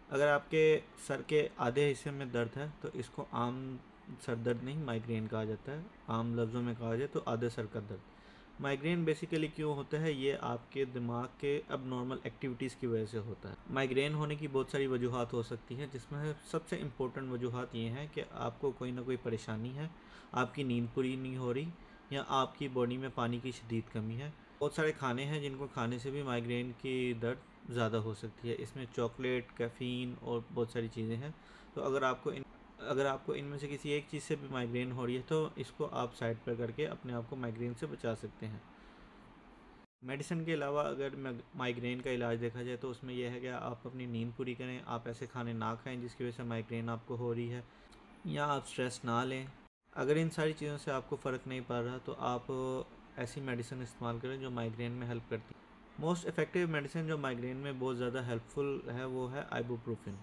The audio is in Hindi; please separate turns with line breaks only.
अगर आपके सर के आधे हिस्से में दर्द है तो इसको आम सर दर्द नहीं, माइग्रेन कहा जाता है। आम लफ्ज़ों में कहा जाए तो आधे सर का दर्द। माइग्रेन बेसिकली क्यों होता है, ये आपके दिमाग के अब नॉर्मल एक्टिविटीज़ की वजह से होता है। माइग्रेन होने की बहुत सारी वजूहात हो सकती हैं, जिसमें सबसे इम्पोर्टेंट वजूहात ये हैं कि आपको कोई ना कोई परेशानी है, आपकी नींद पूरी नहीं हो रही, या आपकी बॉडी में पानी की शदीद कमी है। बहुत सारे खाने हैं जिनको खाने से भी माइग्रेन की दर्द ज़्यादा हो सकती है। इसमें चॉकलेट, कैफ़ीन और बहुत सारी चीज़ें हैं। तो अगर आपको इनमें से किसी एक चीज़ से भी माइग्रेन हो रही है तो इसको आप साइड पर करके अपने आप को माइग्रेन से बचा सकते हैं। मेडिसिन के अलावा अगर माइग्रेन का इलाज देखा जाए तो उसमें यह है कि आप अपनी नींद पूरी करें, आप ऐसे खाने ना खाएं जिसकी वजह से माइग्रेन आपको हो रही है, या आप स्ट्रेस ना लें। अगर इन सारी चीज़ों से आपको फ़र्क नहीं पड़ रहा तो आप ऐसी मेडिसिन इस्तेमाल करें जो माइग्रेन में हेल्प करती है। मोस्ट इफ़ेक्टिव मेडिसिन जो माइग्रेन में बहुत ज़्यादा हेल्पफुल है वो है आइबुप्रोफेन।